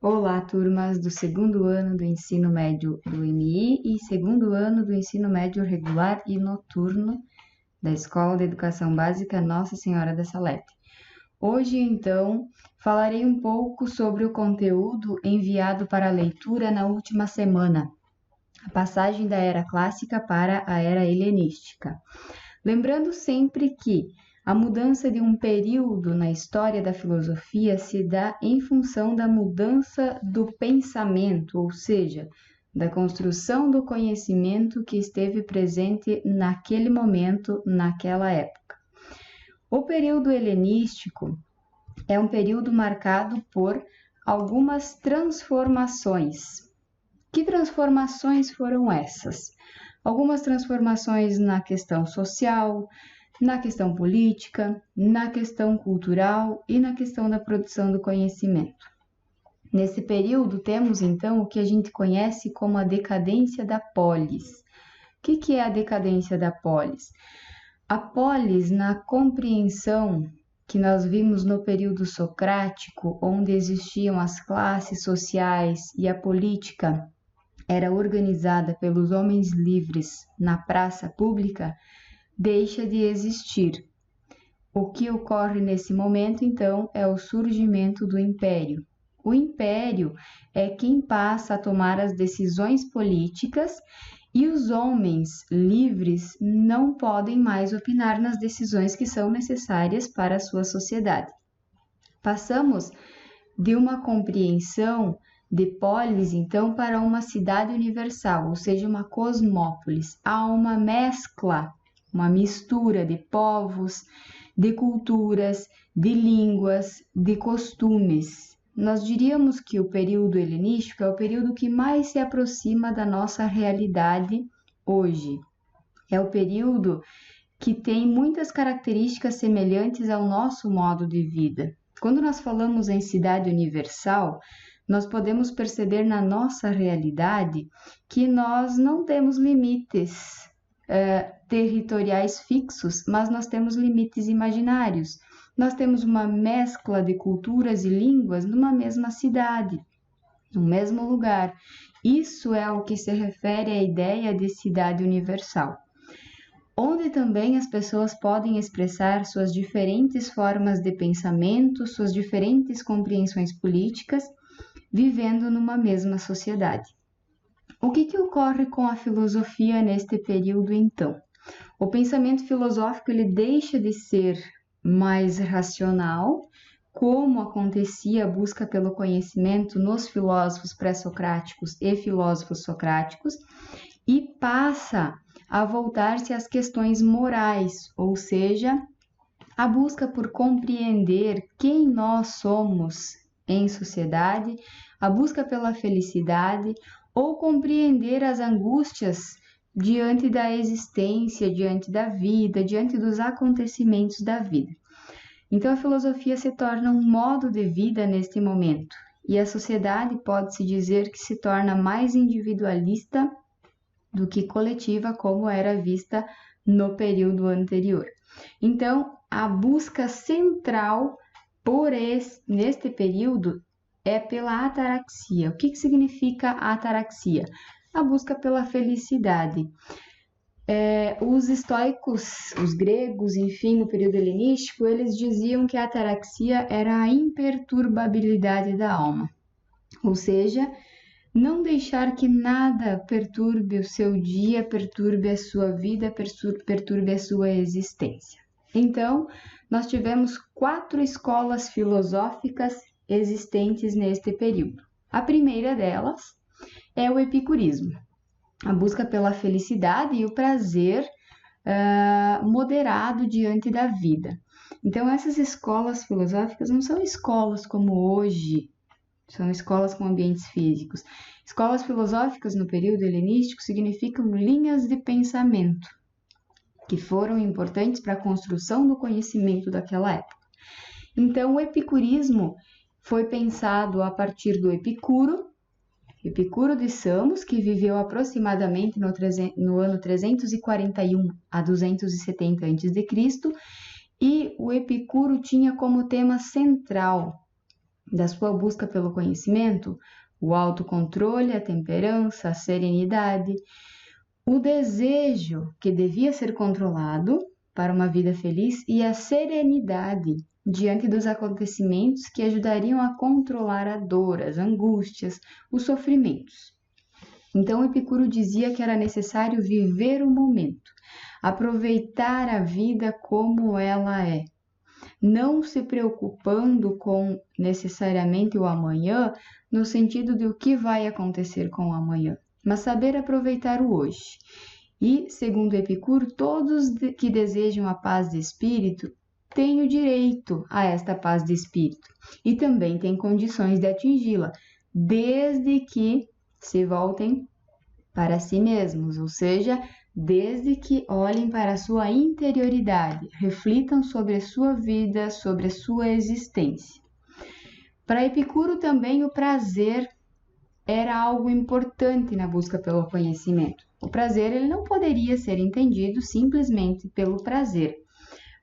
Olá, turmas do segundo ano do ensino médio do MI e segundo ano do ensino médio regular e noturno da Escola de Educação Básica Nossa Senhora da Salete. Hoje, então, falarei um pouco sobre o conteúdo enviado para leitura na última semana, a passagem da Era Clássica para a Era Helenística. Lembrando sempre que a mudança de um período na história da filosofia se dá em função da mudança do pensamento, ou seja, da construção do conhecimento que esteve presente naquele momento, naquela época. O período helenístico é um período marcado por algumas transformações. Que transformações foram essas? Algumas transformações na questão social, na questão política, na questão cultural e na questão da produção do conhecimento. Nesse período, temos então o que a gente conhece como a decadência da polis. O que é a decadência da polis? A polis, na compreensão que nós vimos no período socrático, onde existiam as classes sociais e a política era organizada pelos homens livres na praça pública, deixa de existir. O que ocorre nesse momento, então, é o surgimento do império. O império é quem passa a tomar as decisões políticas e os homens livres não podem mais opinar nas decisões que são necessárias para a sua sociedade. Passamos de uma compreensão de polis, então, para uma cidade universal, ou seja, uma cosmópolis. Há uma mescla, uma mistura de povos, de culturas, de línguas, de costumes. Nós diríamos que o período helenístico é o período que mais se aproxima da nossa realidade hoje. É o período que tem muitas características semelhantes ao nosso modo de vida. Quando nós falamos em cidade universal, nós podemos perceber na nossa realidade que nós não temos limites territoriais fixos, mas nós temos limites imaginários. Nós temos uma mescla de culturas e línguas numa mesma cidade, no mesmo lugar. Isso é o que se refere à ideia de cidade universal, onde também as pessoas podem expressar suas diferentes formas de pensamento, suas diferentes compreensões políticas, vivendo numa mesma sociedade. O que ocorre com a filosofia neste período, então? O pensamento filosófico ele deixa de ser mais racional, como acontecia a busca pelo conhecimento nos filósofos pré-socráticos e filósofos socráticos, e passa a voltar-se às questões morais, ou seja, a busca por compreender quem nós somos em sociedade, a busca pela felicidade ou compreender as angústias diante da existência, diante da vida, diante dos acontecimentos da vida. Então, a filosofia se torna um modo de vida neste momento, e a sociedade pode-se dizer que se torna mais individualista do que coletiva, como era vista no período anterior. Então, a busca central neste período é pela ataraxia. O que significa a ataraxia? A busca pela felicidade. Os estoicos, os gregos, enfim, no período helenístico, eles diziam que a ataraxia era a imperturbabilidade da alma, ou seja, não deixar que nada perturbe o seu dia, perturbe a sua vida, perturbe a sua existência. Então, nós tivemos 4 escolas filosóficas existentes neste período. A primeira delas é o epicurismo, a busca pela felicidade e o prazer moderado diante da vida. Então, essas escolas filosóficas não são escolas como hoje, são escolas com ambientes físicos. Escolas filosóficas no período helenístico significam linhas de pensamento que foram importantes para a construção do conhecimento daquela época. Então, o epicurismo foi pensado a partir do Epicuro de Samos, que viveu aproximadamente no ano 341 a 270 a.C., e o Epicuro tinha como tema central da sua busca pelo conhecimento, o autocontrole, a temperança, a serenidade, o desejo que devia ser controlado para uma vida feliz e a serenidade diante dos acontecimentos que ajudariam a controlar a dor, as angústias, os sofrimentos. Então, Epicuro dizia que era necessário viver o momento, aproveitar a vida como ela é, não se preocupando com necessariamente o amanhã, no sentido de o que vai acontecer com o amanhã, mas saber aproveitar o hoje. E, segundo Epicuro, todos que desejam a paz de espírito têm o direito a esta paz de espírito e também têm condições de atingi-la, desde que se voltem para si mesmos, ou seja, desde que olhem para a sua interioridade, reflitam sobre a sua vida, sobre a sua existência. Para Epicuro também o prazer era algo importante na busca pelo conhecimento. O prazer ele não poderia ser entendido simplesmente pelo prazer,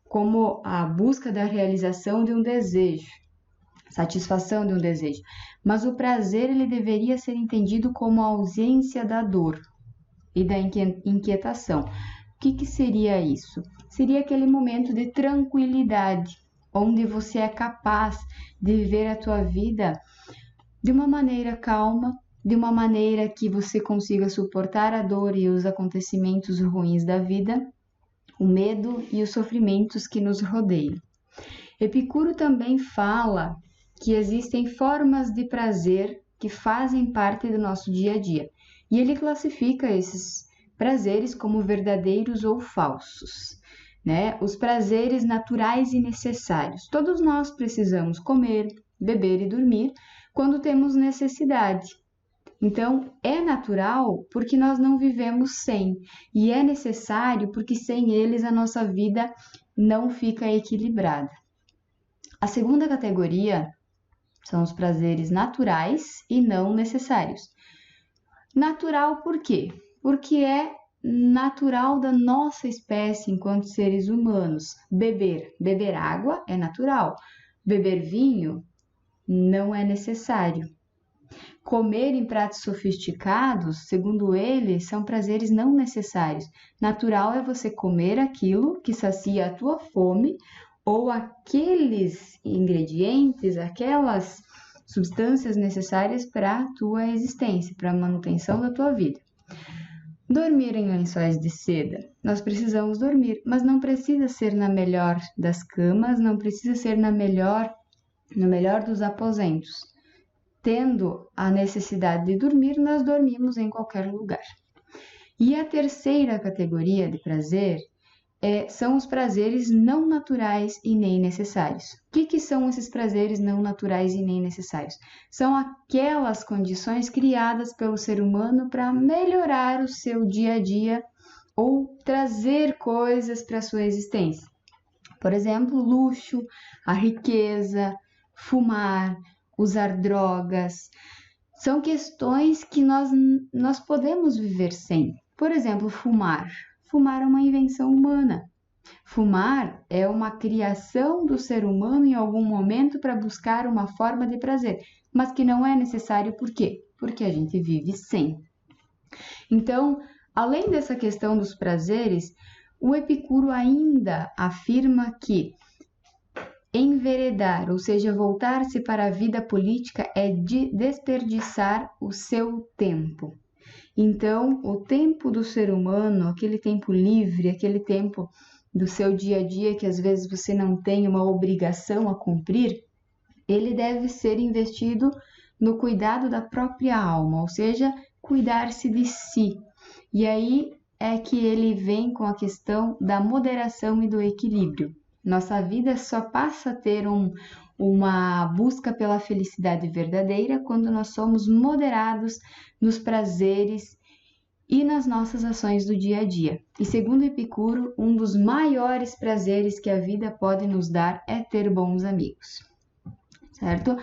como a busca da realização de um desejo, satisfação de um desejo, mas o prazer ele deveria ser entendido como a ausência da dor e da inquietação. O que seria isso? Seria aquele momento de tranquilidade, onde você é capaz de viver a tua vida de uma maneira calma, de uma maneira que você consiga suportar a dor e os acontecimentos ruins da vida, o medo e os sofrimentos que nos rodeiam. Epicuro também fala que existem formas de prazer que fazem parte do nosso dia a dia, e ele classifica esses prazeres como verdadeiros ou falsos, né? Os prazeres naturais e necessários. Todos nós precisamos comer, beber e dormir quando temos necessidade. Então, é natural porque nós não vivemos sem, e é necessário porque sem eles a nossa vida não fica equilibrada. A segunda categoria são os prazeres naturais e não necessários. Natural por quê? Porque é natural da nossa espécie enquanto seres humanos. Beber água é natural. Beber vinho não é necessário. Comer em pratos sofisticados, segundo ele, são prazeres não necessários. Natural é você comer aquilo que sacia a tua fome ou aqueles ingredientes, aquelas substâncias necessárias para a tua existência, para a manutenção da tua vida. Dormir em lençóis de seda. Nós precisamos dormir, mas não precisa ser na melhor das camas, não precisa ser no melhor dos aposentos. Tendo a necessidade de dormir, nós dormimos em qualquer lugar. E a terceira categoria de prazer são os prazeres não naturais e nem necessários. O que são esses prazeres não naturais e nem necessários? São aquelas condições criadas pelo ser humano para melhorar o seu dia a dia ou trazer coisas para a sua existência. Por exemplo, luxo, a riqueza, fumar, usar drogas. São questões que nós podemos viver sem. Por exemplo, fumar. Fumar é uma invenção humana. Fumar é uma criação do ser humano em algum momento para buscar uma forma de prazer, mas que não é necessário. Por quê? Porque a gente vive sem. Então, além dessa questão dos prazeres, o Epicuro ainda afirma que enveredar, ou seja, voltar-se para a vida política, é desperdiçar o seu tempo. Então, o tempo do ser humano, aquele tempo livre, aquele tempo do seu dia a dia que às vezes você não tem uma obrigação a cumprir, ele deve ser investido no cuidado da própria alma, ou seja, cuidar-se de si. E aí é que ele vem com a questão da moderação e do equilíbrio. Nossa vida só passa a ter uma busca pela felicidade verdadeira quando nós somos moderados nos prazeres e nas nossas ações do dia a dia. E segundo Epicuro, um dos maiores prazeres que a vida pode nos dar é ter bons amigos, certo?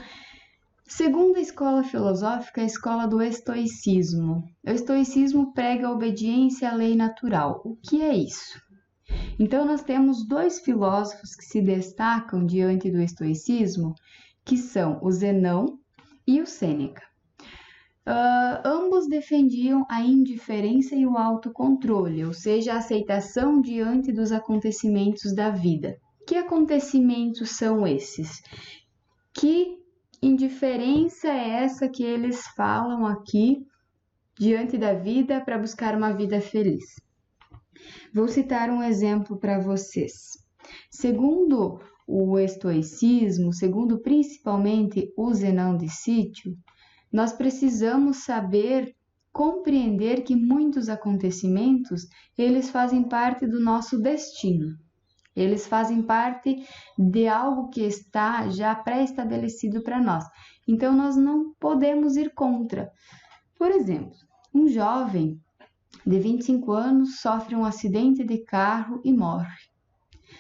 Segundo a escola filosófica, a escola do estoicismo. O estoicismo prega a obediência à lei natural. O que é isso? Então, nós temos dois filósofos que se destacam diante do estoicismo, que são o Zenão e o Sêneca. Ambos defendiam a indiferença e o autocontrole, ou seja, a aceitação diante dos acontecimentos da vida. Que acontecimentos são esses? Que indiferença é essa que eles falam aqui diante da vida para buscar uma vida feliz? Vou citar um exemplo para vocês. Segundo o estoicismo, segundo principalmente o Zenão de Sítio, nós precisamos saber compreender que muitos acontecimentos, eles fazem parte do nosso destino. Eles fazem parte de algo que está já pré-estabelecido para nós. Então, nós não podemos ir contra. Por exemplo, um jovem de 25 anos sofre um acidente de carro e morre.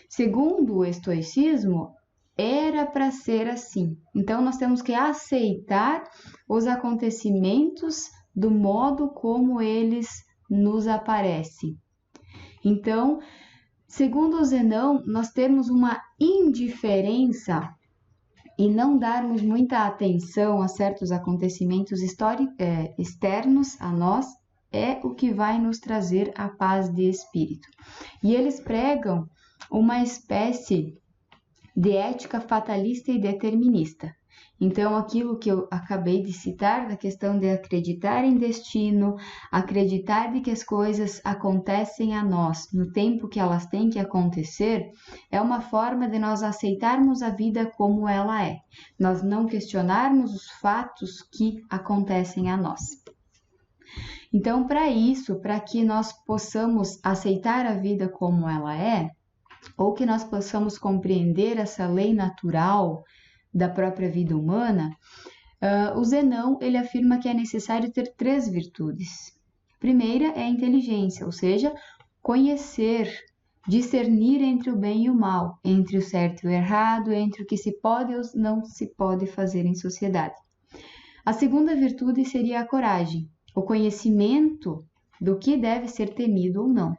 Segundo o estoicismo, era para ser assim. Então, nós temos que aceitar os acontecimentos do modo como eles nos aparecem. Então, segundo o Zenão, nós temos uma indiferença e não darmos muita atenção a certos acontecimentos externos a nós é o que vai nos trazer a paz de espírito. E eles pregam uma espécie de ética fatalista e determinista. Então, aquilo que eu acabei de citar, da questão de acreditar em destino, acreditar de que as coisas acontecem a nós no tempo que elas têm que acontecer, é uma forma de nós aceitarmos a vida como ela é. Nós não questionarmos os fatos que acontecem a nós. Então, para isso, para que nós possamos aceitar a vida como ela é, ou que nós possamos compreender essa lei natural da própria vida humana, o Zenão ele afirma que é necessário ter 3 virtudes. A primeira é a inteligência, ou seja, conhecer, discernir entre o bem e o mal, entre o certo e o errado, entre o que se pode ou não se pode fazer em sociedade. A segunda virtude seria a coragem, o conhecimento do que deve ser temido ou não.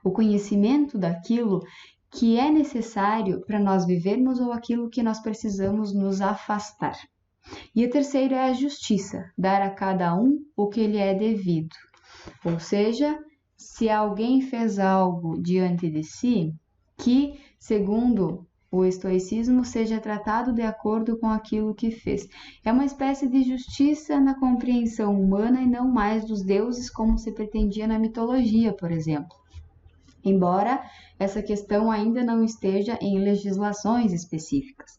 O conhecimento daquilo que é necessário para nós vivermos ou aquilo que nós precisamos nos afastar. E a terceira é a justiça, dar a cada um o que lhe é devido. Ou seja, se alguém fez algo diante de si, que, segundo o estoicismo, seja tratado de acordo com aquilo que fez. É uma espécie de justiça na compreensão humana e não mais dos deuses como se pretendia na mitologia, por exemplo. Embora essa questão ainda não esteja em legislações específicas.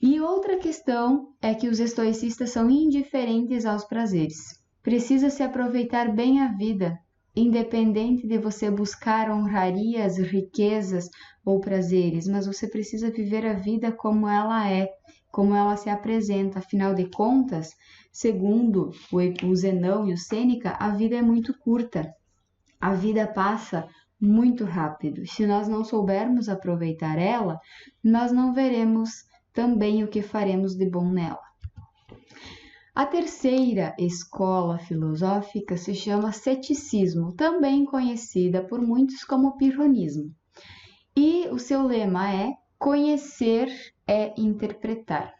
E outra questão é que os estoicistas são indiferentes aos prazeres. Precisa se aproveitar bem a vida, independente de você buscar honrarias, riquezas ou prazeres, mas você precisa viver a vida como ela é, como ela se apresenta. Afinal de contas, segundo o Zenão e o Sêneca, a vida é muito curta. A vida passa muito rápido. Se nós não soubermos aproveitar ela, nós não veremos também o que faremos de bom nela. A terceira escola filosófica se chama ceticismo, também conhecida por muitos como pirronismo. E o seu lema é conhecer é interpretar.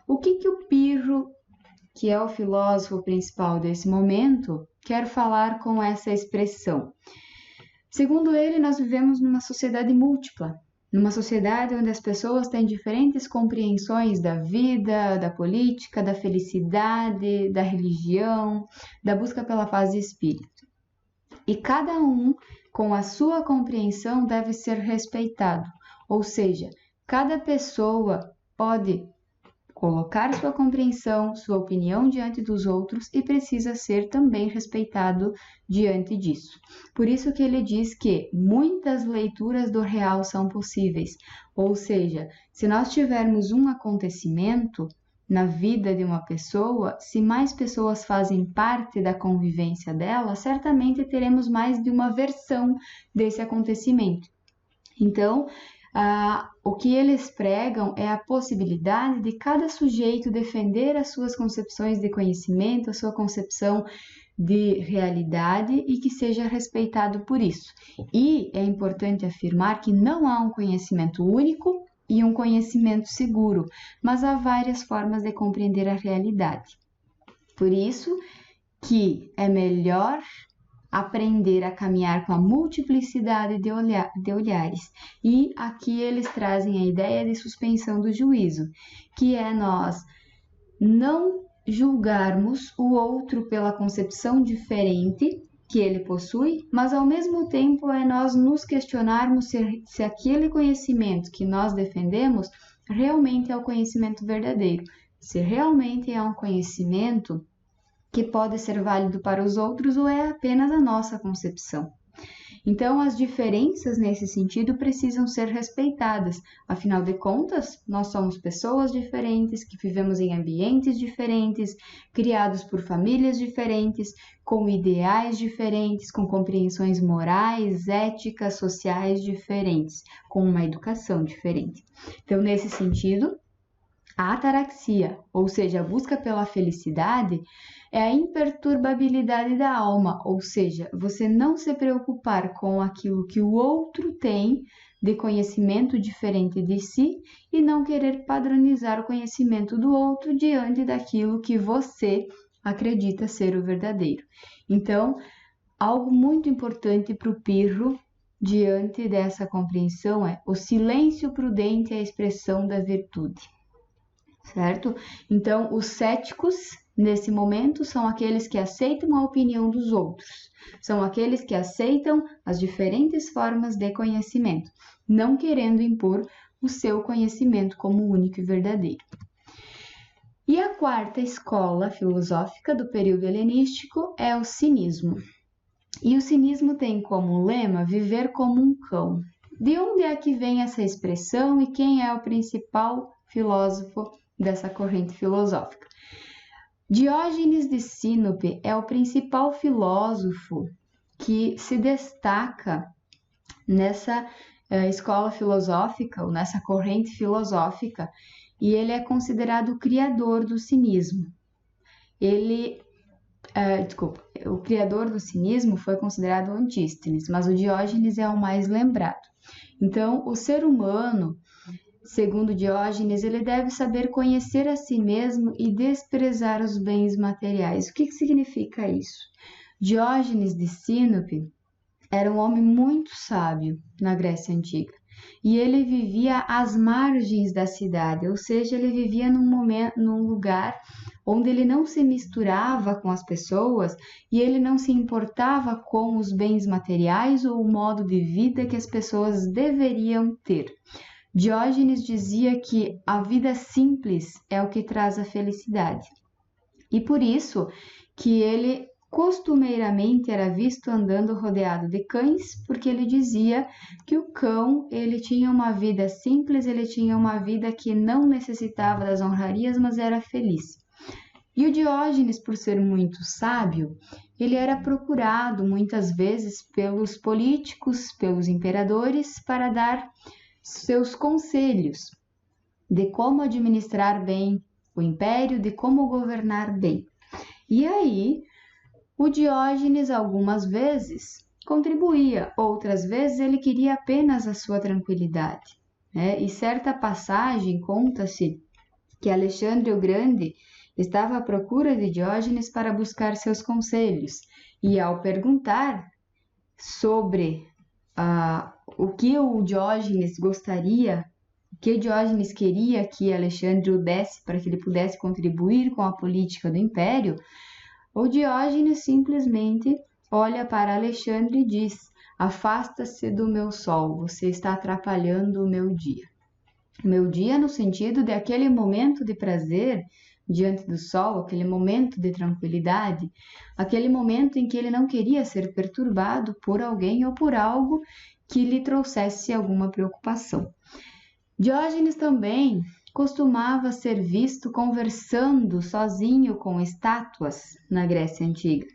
O que o Pirro, que é o filósofo principal desse momento, quer falar com essa expressão? Segundo ele, nós vivemos numa sociedade múltipla, numa sociedade onde as pessoas têm diferentes compreensões da vida, da política, da felicidade, da religião, da busca pela paz de espírito. E cada um, com a sua compreensão, deve ser respeitado, ou seja, cada pessoa pode colocar sua compreensão, sua opinião diante dos outros e precisa ser também respeitado diante disso. Por isso que ele diz que muitas leituras do real são possíveis, ou seja, se nós tivermos um acontecimento na vida de uma pessoa, se mais pessoas fazem parte da convivência dela, certamente teremos mais de uma versão desse acontecimento. Então, o que eles pregam é a possibilidade de cada sujeito defender as suas concepções de conhecimento, a sua concepção de realidade e que seja respeitado por isso. E é importante afirmar que não há um conhecimento único e um conhecimento seguro, mas há várias formas de compreender a realidade. Por isso que é melhor aprender a caminhar com a multiplicidade de olhares. E aqui eles trazem a ideia de suspensão do juízo, que é nós não julgarmos o outro pela concepção diferente que ele possui, mas ao mesmo tempo é nós nos questionarmos se aquele conhecimento que nós defendemos realmente é o conhecimento verdadeiro, se realmente é um conhecimento que pode ser válido para os outros ou é apenas a nossa concepção. Então, as diferenças nesse sentido precisam ser respeitadas. Afinal de contas, nós somos pessoas diferentes, que vivemos em ambientes diferentes, criados por famílias diferentes, com ideais diferentes, com compreensões morais, éticas, sociais diferentes, com uma educação diferente. Então, nesse sentido, a ataraxia, ou seja, a busca pela felicidade, é a imperturbabilidade da alma, ou seja, você não se preocupar com aquilo que o outro tem de conhecimento diferente de si e não querer padronizar o conhecimento do outro diante daquilo que você acredita ser o verdadeiro. Então, algo muito importante para o Pirro diante dessa compreensão é o silêncio prudente é a expressão da virtude. Certo? Então, os céticos, nesse momento, são aqueles que aceitam a opinião dos outros, são aqueles que aceitam as diferentes formas de conhecimento, não querendo impor o seu conhecimento como único e verdadeiro. E a quarta escola filosófica do período helenístico é o cinismo. E o cinismo tem como lema viver como um cão. De onde é que vem essa expressão e quem é o principal filósofo dessa corrente filosófica? Diógenes de Sinope é o principal filósofo que se destaca nessa escola filosófica, ou nessa corrente filosófica, e ele é considerado o criador do cinismo. O criador do cinismo foi considerado Antístenes, mas o Diógenes é o mais lembrado. Então, o ser humano, segundo Diógenes, ele deve saber conhecer a si mesmo e desprezar os bens materiais. O que significa isso? Diógenes de Sinope era um homem muito sábio na Grécia Antiga e ele vivia às margens da cidade, ou seja, ele vivia num lugar onde ele não se misturava com as pessoas e ele não se importava com os bens materiais ou o modo de vida que as pessoas deveriam ter. Diógenes dizia que a vida simples é o que traz a felicidade. E por isso que ele costumeiramente era visto andando rodeado de cães, porque ele dizia que o cão, ele tinha uma vida simples, ele tinha uma vida que não necessitava das honrarias, mas era feliz. E o Diógenes, por ser muito sábio, ele era procurado muitas vezes pelos políticos, pelos imperadores, para dar seus conselhos de como administrar bem o império, de como governar bem. E aí, o Diógenes algumas vezes contribuía, outras vezes ele queria apenas a sua tranquilidade, né? E certa passagem conta-se que Alexandre o Grande estava à procura de Diógenes para buscar seus conselhos, e ao perguntar sobre o que o Diógenes gostaria, o que Diógenes queria que Alexandre o desse para que ele pudesse contribuir com a política do império, o Diógenes simplesmente olha para Alexandre e diz: afasta-se do meu sol, você está atrapalhando o meu dia. O meu dia no sentido de aquele momento de prazer diante do sol, aquele momento de tranquilidade, aquele momento em que ele não queria ser perturbado por alguém ou por algo que lhe trouxesse alguma preocupação. Diógenes também costumava ser visto conversando sozinho com estátuas na Grécia Antiga.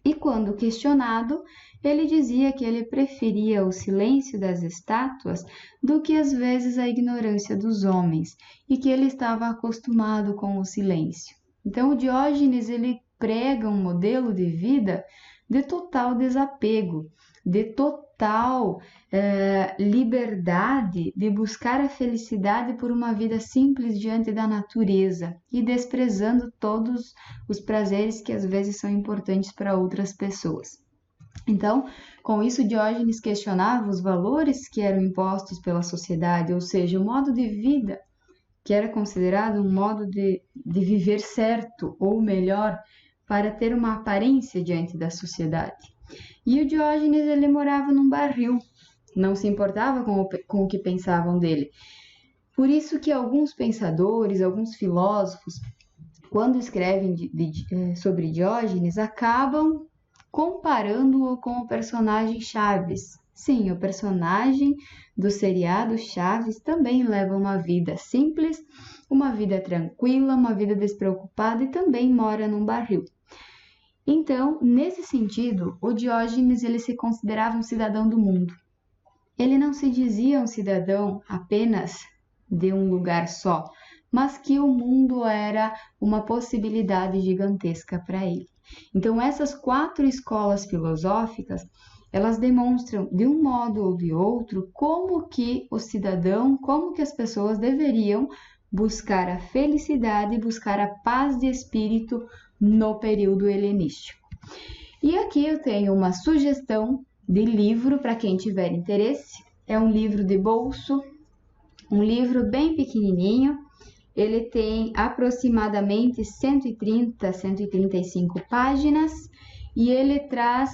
E quando questionado, ele dizia que ele preferia o silêncio das estátuas do que às vezes a ignorância dos homens, e que ele estava acostumado com o silêncio. Então, o Diógenes ele prega um modelo de vida de total desapego, de total total liberdade de buscar a felicidade por uma vida simples diante da natureza e desprezando todos os prazeres que às vezes são importantes para outras pessoas. Então, com isso, Diógenes questionava os valores que eram impostos pela sociedade, ou seja, o modo de vida que era considerado um modo de viver certo ou melhor para ter uma aparência diante da sociedade. E o Diógenes, ele morava num barril, não se importava com o que pensavam dele. Por isso que alguns pensadores, alguns filósofos, quando escrevem sobre Diógenes, acabam comparando-o com o personagem Chaves. Sim, o personagem do seriado Chaves também leva uma vida simples, uma vida tranquila, uma vida despreocupada e também mora num barril. Então, nesse sentido, o Diógenes ele se considerava um cidadão do mundo. Ele não se dizia um cidadão apenas de um lugar só, mas que o mundo era uma possibilidade gigantesca para ele. Então, essas 4 escolas filosóficas, elas demonstram de um modo ou de outro como que o cidadão, como que as pessoas deveriam buscar a felicidade e buscar a paz de espírito no período helenístico. E aqui eu tenho uma sugestão de livro para quem tiver interesse. É um livro de bolso, um livro bem pequenininho. Ele tem aproximadamente 130, 135 páginas e ele traz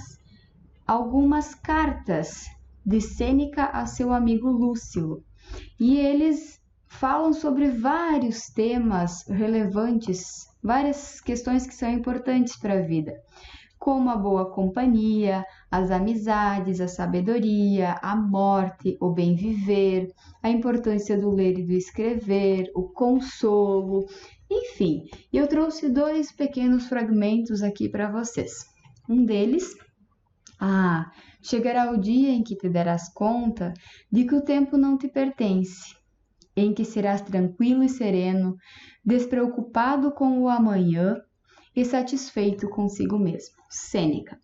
algumas cartas de Sêneca a seu amigo Lúcio. E eles falam sobre vários temas relevantes, várias questões que são importantes para a vida, como a boa companhia, as amizades, a sabedoria, a morte, o bem viver, a importância do ler e do escrever, o consolo, enfim. Eu trouxe 2 pequenos fragmentos aqui para vocês. Um deles, chegará o dia em que te darás conta de que o tempo não te pertence, em que serás tranquilo e sereno, despreocupado com o amanhã e satisfeito consigo mesmo. Sêneca.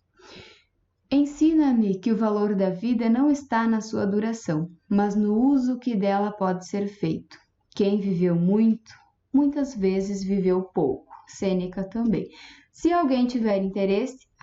Ensina-me que o valor da vida não está na sua duração, mas no uso que dela pode ser feito. Quem viveu muito, muitas vezes viveu pouco. Sêneca também. Se alguém tiver interesse,